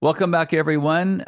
Welcome back, everyone.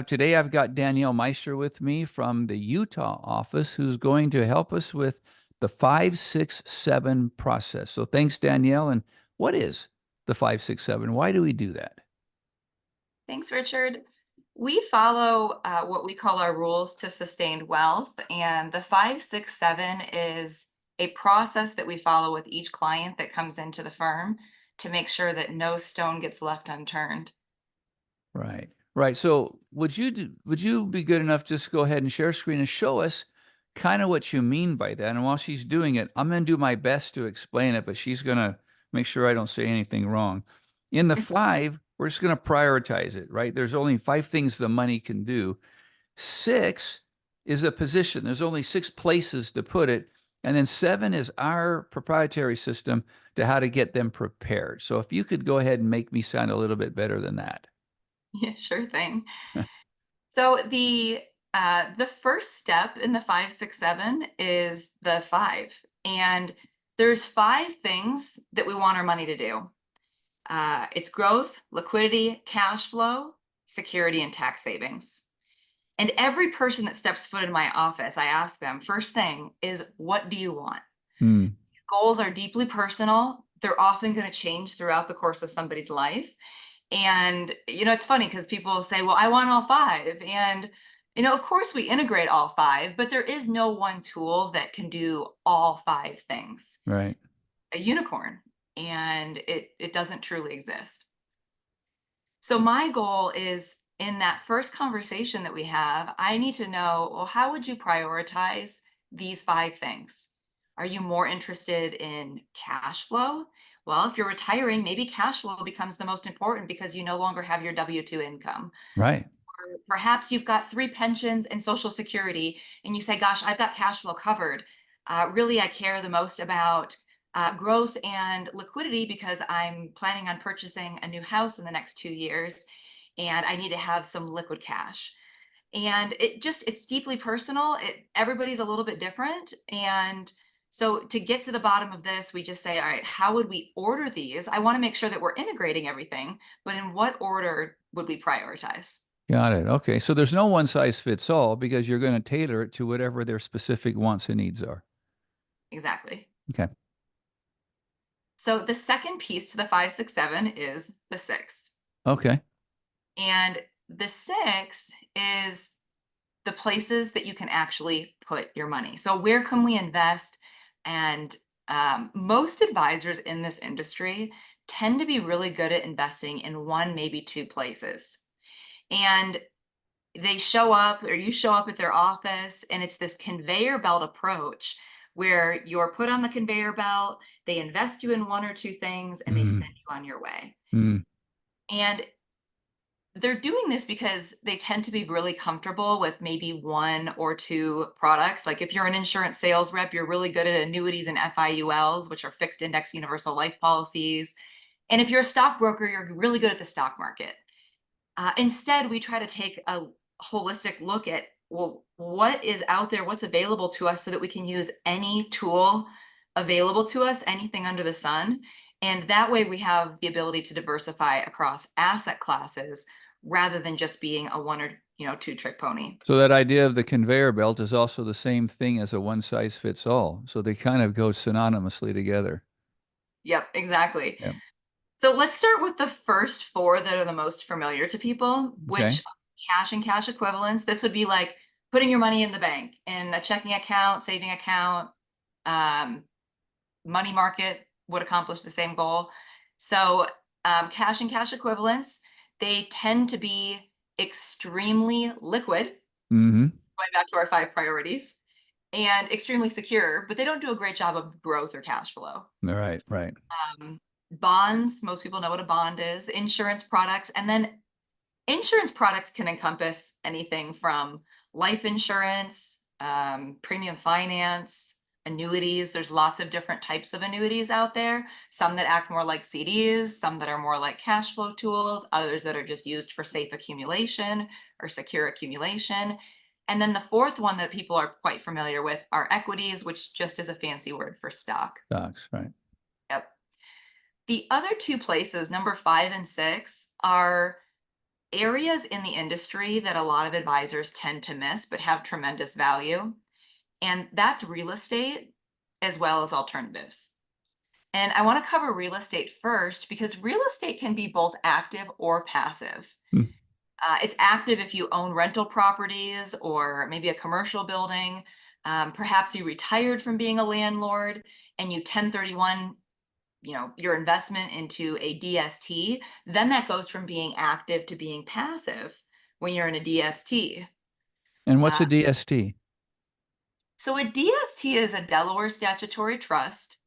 Today I've got Danielle Meister with me from the Utah office who's going to help us with the 567 process. So thanks, Danielle. And what is the 567? Why do we do that? Thanks, Richard. We follow what we call our rules to sustained wealth, and the 567 is a process that we follow with each client that comes into the firm to make sure that no stone gets left unturned. Right. Right. So would you be good enough just to go ahead and share screen and show us kind of what you mean by that? And while she's doing it, I'm going to do my best to explain it, but she's going to make sure I don't say anything wrong. In the five, we're just going to prioritize it, right? There's only five things the money can do. Six is a position. There's only six places to put it. And then seven is our proprietary system to how to get them prepared. So if you could go ahead and make me sound a little bit better than that. Yeah, sure thing. So the first step in the 567 is the five, and there's five things that we want our money to do. It's growth, liquidity, cash flow, security, and tax savings. And every person that steps foot in my office, I ask them, first thing is, what do you want? Hmm. Goals are deeply personal. They're often going to change throughout the course of somebody's life. And, it's funny because people say, well, I want all five. And, of course we integrate all five, but there is no one tool that can do all five things. Right. A unicorn, and it doesn't truly exist. So my goal is in that first conversation that we have, I need to know, well, how would you prioritize these five things? Are you more interested in cash flow? Well, if you're retiring, maybe cash flow becomes the most important because you no longer have your W-2 income. Right. Or perhaps you've got three pensions and Social Security, and you say, gosh, I've got cash flow covered. Really, I care the most about growth and liquidity because I'm planning on purchasing a new house in the next 2 years, and I need to have some liquid cash. And it's deeply personal. Everybody's a little bit different. And so to get to the bottom of this, we just say, all right, how would we order these? I want to make sure that we're integrating everything, but in what order would we prioritize? Got it. Okay. So there's no one size fits all because you're going to tailor it to whatever their specific wants and needs are. Exactly. Okay. So the second piece to the 567 is the six. Okay. And the six is the places that you can actually put your money. So where can we invest? And most advisors in this industry tend to be really good at investing in one, maybe two places. And they show up, or you show up at their office, and it's this conveyor belt approach where you're put on the conveyor belt, they invest you in one or two things, and they Mm, send you on your way. mm, And they're doing this because they tend to be really comfortable with maybe one or two products. Like if you're an insurance sales rep, you're really good at annuities and FIULs, which are fixed index universal life policies. And if you're a stockbroker, you're really good at the stock market. Instead, we try to take a holistic look at, well, what is out there, what's available to us so that we can use any tool available to us, anything under the sun. And that way we have the ability to diversify across asset classes rather than just being a one or two trick pony. So that idea of the conveyor belt is also the same thing as a one size fits all. So they kind of go synonymously together. Yep, exactly. Yep. So let's start with the first four that are the most familiar to people, Okay. which cash and cash equivalents. This would be like putting your money in the bank in a checking account, saving account, um, money market would accomplish the same goal. So cash and cash equivalents, they tend to be extremely liquid, Mm-hmm. going back to our five priorities, and extremely secure, but they don't do a great job of growth or cash flow. All right. Right. Bonds, most people know what a bond is, insurance products, and then insurance products can encompass anything from life insurance, premium finance, annuities. There's lots of different types of annuities out there. Some that act more like CDs, some that are more like cash flow tools, others that are just used for safe accumulation or secure accumulation. And then the fourth one that people are quite familiar with are equities, which just is a fancy word for stock. Stocks. Right. Yep. The other two places, number five and six, are areas in the industry that a lot of advisors tend to miss but have tremendous value, and that's real estate as well as alternatives. And I want to cover real estate first because real estate can be both active or passive. Hmm. It's active if you own rental properties or maybe a commercial building. Perhaps you retired from being a landlord and you 1031, your investment into a DST. Then that goes from being active to being passive when you're in a DST. And what's Uh, a DST? so a DST is a Delaware statutory trust.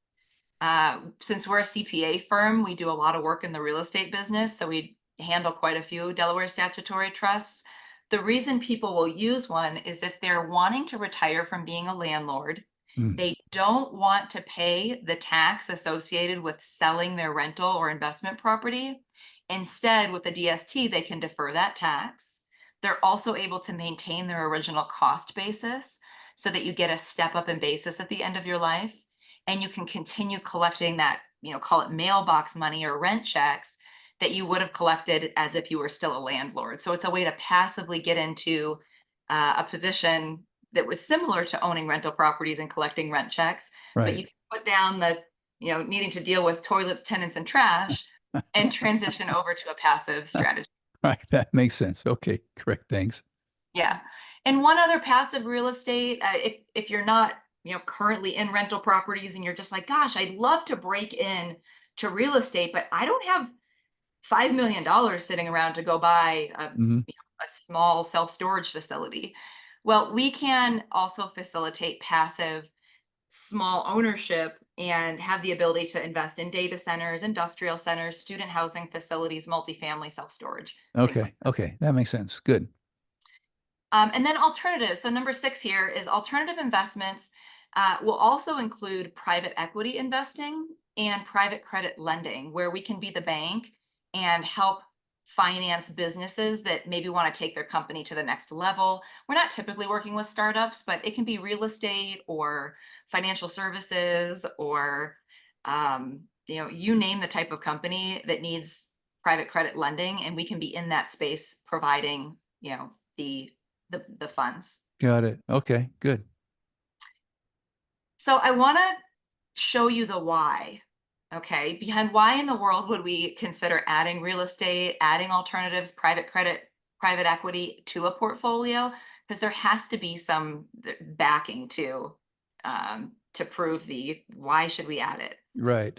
Since we're a CPA firm, we do a lot of work in the real estate business, so we handle quite a few Delaware statutory trusts. The reason people will use one is if they're wanting to retire from being a landlord, Mm. they don't want to pay the tax associated with selling their rental or investment property. Instead, with the DST, they can defer that tax. They're also able to maintain their original cost basis so that you get a step up in basis at the end of your life, and you can continue collecting that, call it mailbox money or rent checks that you would have collected as if you were still a landlord. So it's a way to passively get into a position that was similar to owning rental properties and collecting rent checks, but you Right. can put down the, needing to deal with toilets, tenants, and trash and transition over to a passive strategy. Right. That makes sense. Okay. Correct. Thanks. Yeah. And one other passive real estate, if you're not, currently in rental properties and you're just like, gosh, I'd love to break in to real estate, but I don't have $5 million sitting around to go buy Hmm. a small self-storage facility. Well, we can also facilitate passive small ownership and have the ability to invest in data centers, industrial centers, student housing facilities, multifamily self-storage, things like Okay. that. Okay. That makes sense. Good. And then alternatives. So number 6 here is alternative investments will also include private equity investing and private credit lending, where we can be the bank and help finance businesses that maybe want to take their company to the next level. We're not typically working with startups, but it can be real estate or financial services or you name the type of company that needs private credit lending, and we can be in that space providing the the funds. Got it. Okay. Good. So I want to show you the why. Okay, behind why in the world would we consider adding real estate, adding alternatives, private credit, private equity to a portfolio? Because there has to be some backing to prove the why should we add it. Right.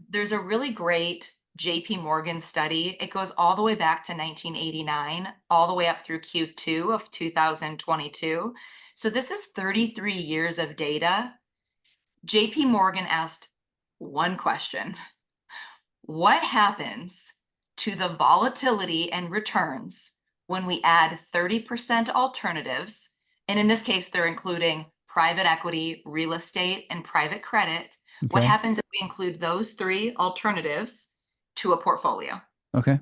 There's a really great JP Morgan study. It goes all the way back to 1989, all the way up through Q2 of 2022. So this is 33 years of data. JP Morgan asked one question: what happens to the volatility and returns when we add 30% alternatives? And in this case, they're including private equity, real estate, and private credit. What Okay. happens if we include those 3 alternatives to a portfolio? Okay.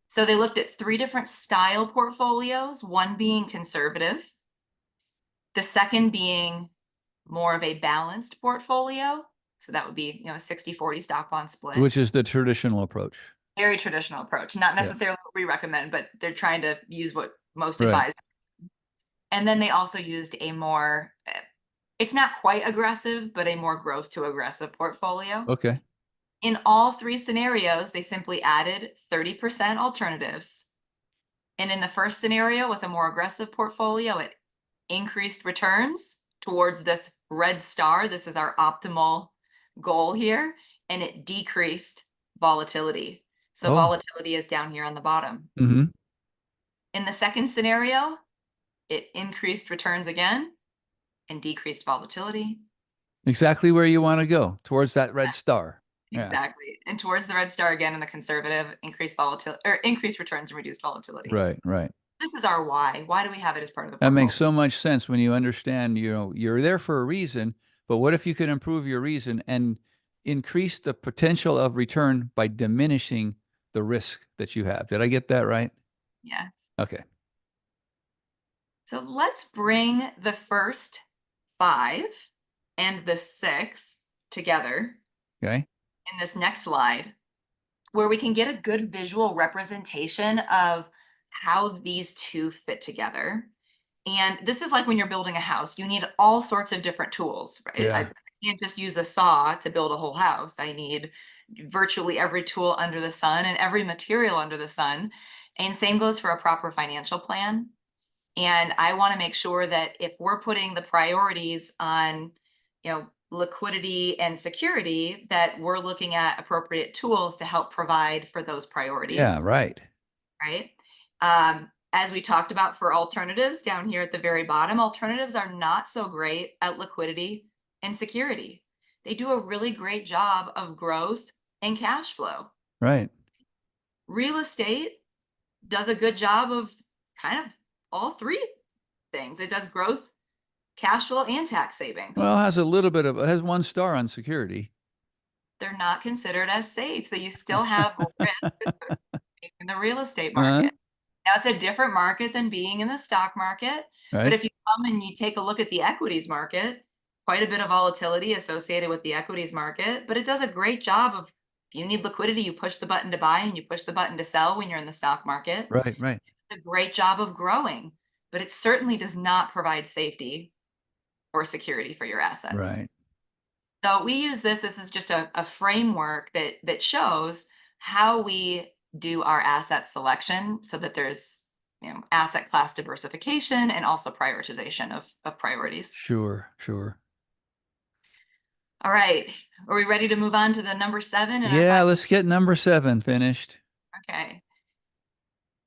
So they looked at 3 different style portfolios, one being conservative, the second being more of a balanced portfolio. So that would be, a 60-40 stock bond split. Which is the traditional approach. Very traditional approach, not Yeah. necessarily what we recommend, but they're trying to use what most Right. advise. And then they also used a more, it's not quite aggressive, but a more growth to aggressive portfolio. Okay. In all 3 scenarios, they simply added 30% alternatives. And in the first scenario with a more aggressive portfolio, it increased returns towards this red star. This is our optimal goal here. And it decreased volatility. So Oh. volatility is down here on the bottom. Hmm. In the second scenario, it increased returns again and decreased volatility. Exactly where you want to go, towards that red star. Yeah. Exactly. And towards the red star again in the conservative, increased volatility or increased returns and reduced volatility. Right. Right. This is our why. Why do we have it as part of the That makes portfolio? so much sense when you understand, you're there for a reason, but what if you could improve your reason and increase the potential of return by diminishing the risk that you have? Did I get that right? Yes. Okay. So let's bring the first 5 and the 6 together Okay. in this next slide. where we can get a good visual representation of how these two fit together. And this is like when you're building a house, you need all sorts of different tools, right? I Yeah. can't just use a saw to build a whole house. I need virtually every tool under the sun and every material under the sun. And same goes for a proper financial plan. And I want to make sure that if we're putting the priorities on, liquidity and security, that we're looking at appropriate tools to help provide for those Yeah, priorities, right. right? As we talked about for alternatives down here at the very bottom, alternatives are not so great at liquidity and security. They do a really great job of growth and cash flow. Right. Real estate does a good job of kind of all three things. It does growth, cash flow, and tax Well, savings. it has a little bit of it has 1 star on security. They're not considered as safe, so you still have risk associated in the real estate Uh-huh. market. Now, it's a different market than being in the stock market, but Right. if you come and you take a look at the equities market, quite a bit of volatility associated with the equities market, but it does a great job of, if you need liquidity, you push the button to buy and you push the button to sell when you're in the stock market. Right, right. A great job of growing, but it certainly does not provide safety or security for your assets. Right. So we use this is just a framework that shows how we do our asset selection so that there's asset class diversification and also prioritization of priorities. Sure, sure. All right. Are we ready to move on to the number 7 in our Yeah, five? let's get number 7 finished. Okay.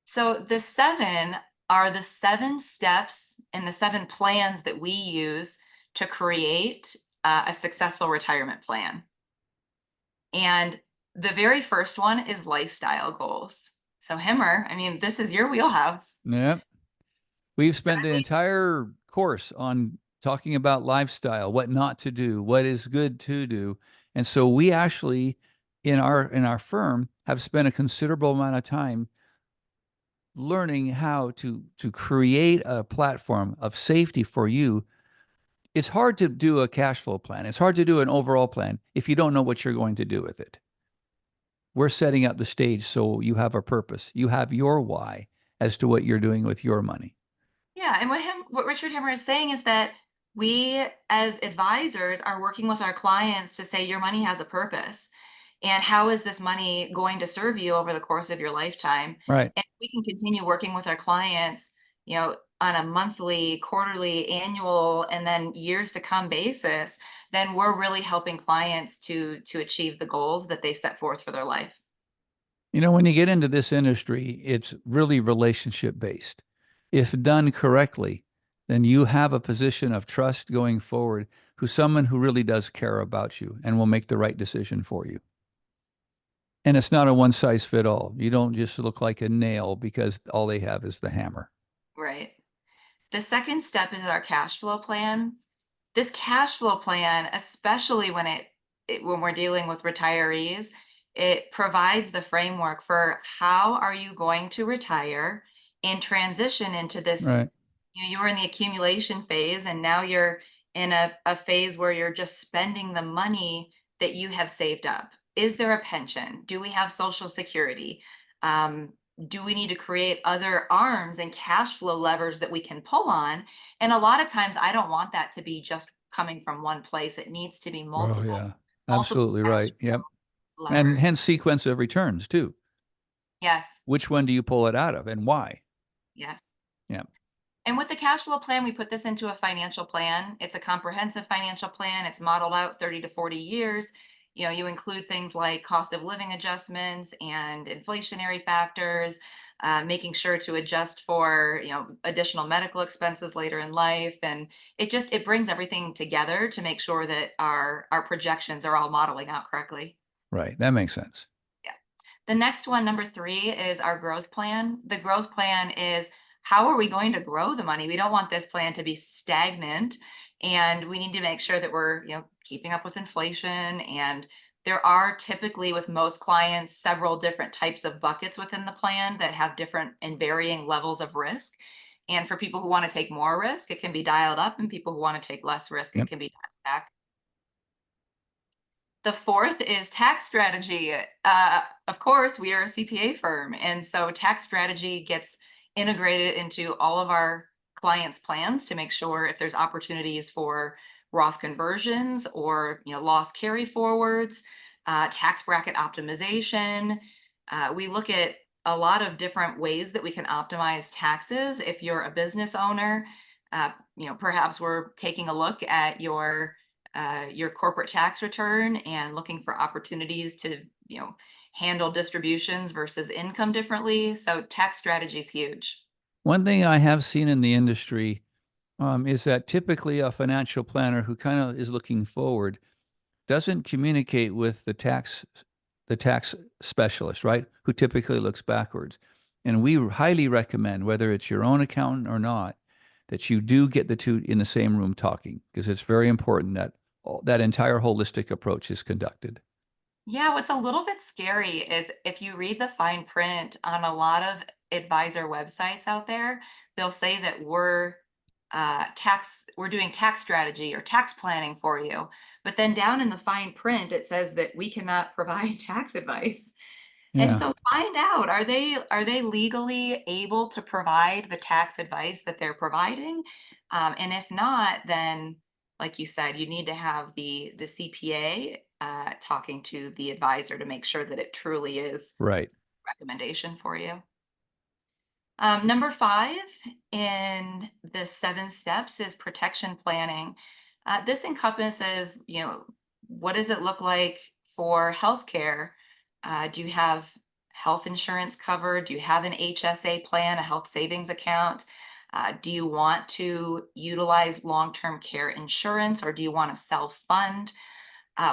So the 7 are the 7 steps and the 7 plans that we use to create a successful retirement plan. And the very first one is lifestyle goals. So Himmer, I mean, this is your wheelhouse. Yep. We've So spent the entire course on talking about lifestyle, what not to do, what is good to do. And so we actually in our firm have spent a considerable amount of time learning how to create a platform of safety for you. It's hard to do a cash flow plan. It's hard to do an overall plan if you don't know what you're going to do with it. We're setting up the stage so you have a purpose. You have your why as to what you're doing with your money. yeah, and what Richard Himmer is saying is that we as advisors are working with our clients to say your money has a purpose. And how is this money going to serve you over the course of your lifetime? Right. And we can continue working with our clients, on a monthly, quarterly, annual, and then years to come basis, then we're really helping clients to achieve the goals that they set forth for their life. When you get into this industry, it's really relationship based. If done correctly, then you have a position of trust going forward who's someone who really does care about you and will make the right decision for you. And it's not a one size fit all. You don't just look like a nail because all they have is the hammer. Right. The second step is our cash flow plan. This cash flow plan, especially when we're dealing with retirees, it provides the framework for how are you going to retire and transition into this. Right. You were in the accumulation phase, and now you're in a phase where you're just spending the money that you have saved up. Is there a pension? Do we have social security? Um, do we need to create other arms and cash flow levers that we can pull on? And a lot of times I don't want that to be just coming from one place. It needs to be Oh, multiple, yeah. multiple Absolutely cash right. Yep. flow And levers. hence sequence of returns too. Yes, Which one do you pull it out of and why? yes. Yeah. And with the cash flow plan, we put this into a financial plan. It's a comprehensive financial plan. It's modeled out 30 to 40 years. You include things like cost of living adjustments and inflationary factors, making sure to adjust for, additional medical expenses later in life. And it brings everything together to make sure that our projections are all modeling out correctly. Right. That makes sense. Yeah. The next one, number 3, is our growth plan. The growth plan is how are we going to grow the money? We don't want this plan to be stagnant, and we need to make sure that we're, keeping up with inflation. And there are typically, with most clients, several different types of buckets within the plan that have different and varying levels of risk. And for people who want to take more risk, it can be dialed up, and people who want to take less risk, it Yep. can be dialed back. The fourth is tax strategy. Of course, we are a CPA firm, and so tax strategy gets integrated into all of our clients' plans to make sure if there's opportunities for Roth conversions or loss carry forwards, tax bracket optimization. We look at a lot of different ways that we can optimize taxes. If you're a business owner, perhaps we're taking a look at your corporate tax return and looking for opportunities to, handle distributions versus income differently. So tax strategy is huge. One thing I have seen in the industry is that typically a financial planner who kind of is looking forward doesn't communicate with the tax specialist, right? Who typically looks backwards. And we highly recommend, whether it's your own accountant or not, that you do get the two in the same room talking, because it's very important that that entire holistic approach is conducted. Yeah, what's a little bit scary is if you read the fine print on a lot of advisor websites out there, they'll say that we're doing tax strategy or tax planning for you. But then down in the fine print, it says that we cannot provide tax advice. And Yeah. so find out, are they legally able to provide the tax advice that they're providing? And if not, then like you said, you need to have the CPA talking to the advisor to make sure that it truly is Right. recommendation for you. Number five in the 7 steps is protection planning. This encompasses, what does it look like for healthcare? Do you have health insurance covered? Do you have an HSA plan, a health savings account? Do you want to utilize long-term care insurance, or do you want to self-fund?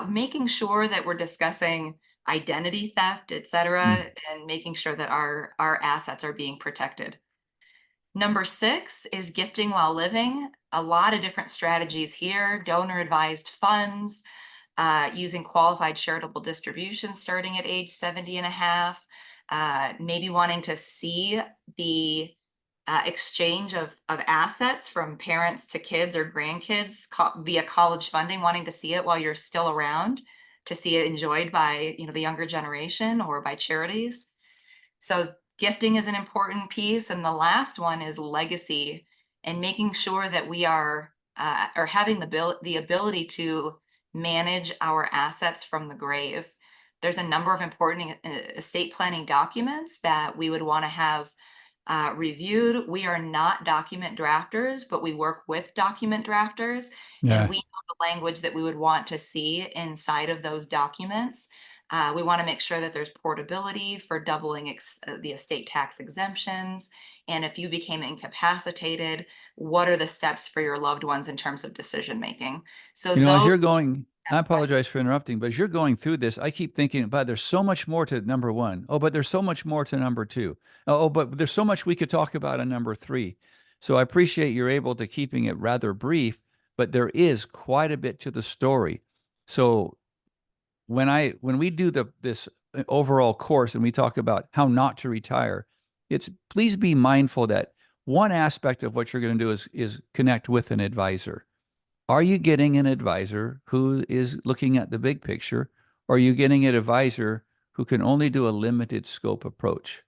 Making sure that we're discussing identity theft, et cetera, Mm. and making sure that our assets are being protected. Number 6 is gifting while living. A lot of different strategies here, donor advised funds, using qualified charitable distributions starting at age 70 and a half, maybe wanting to see the exchange of assets from parents to kids or grandkids via college funding, wanting to see it while you're still around, to see it enjoyed by the younger generation or by charities. So gifting is an important piece. And the last one is legacy, and making sure that we are having the ability to manage our assets from the grave. There's a number of important estate planning documents that we would want to have reviewed. We are not document drafters, but we work with document drafters, and Yeah. we know the language that we would want to see inside of those documents. We want to make sure that there's portability for doubling the estate tax exemptions. And if you became incapacitated, what are the steps for your loved ones in terms of decision making? So As those you're going, I questions. apologize for interrupting, but as you're going through this, I keep thinking, but there's so much more to number one. Oh, but there's so much more to number two. Oh, but there's so much we could talk about on number three. So I appreciate you're able to keeping it rather brief, but there is quite a bit to the story. So when we do this overall course and we talk about how not to retire, it's please be mindful that one aspect of what you're going to do is connect with an advisor. Are you getting an advisor who is looking at the big picture, or are you getting an advisor who can only do a limited scope approach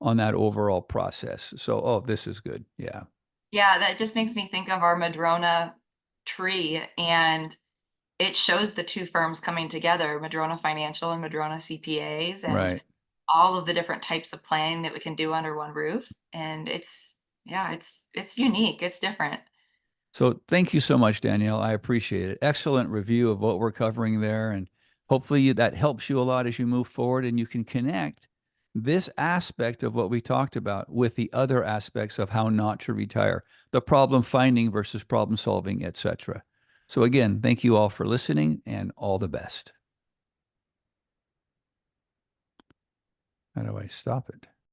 on that overall process? So, oh, this is good. Yeah. Yeah, that just makes me think of our Madrona tree, and it shows the two firms coming together, Madrona Financial and Madrona CPAs, and Right. all of the different types of planning that we can do under one roof. And yeah, it's unique, it's different. So thank you so much, Danielle. I appreciate it. Excellent review of what we're covering there. And hopefully that helps you a lot as you move forward and you can connect this aspect of what we talked about with the other aspects of how not to retire, the problem finding versus problem solving, etc. So again, thank you all for listening and all the best. How do I stop it?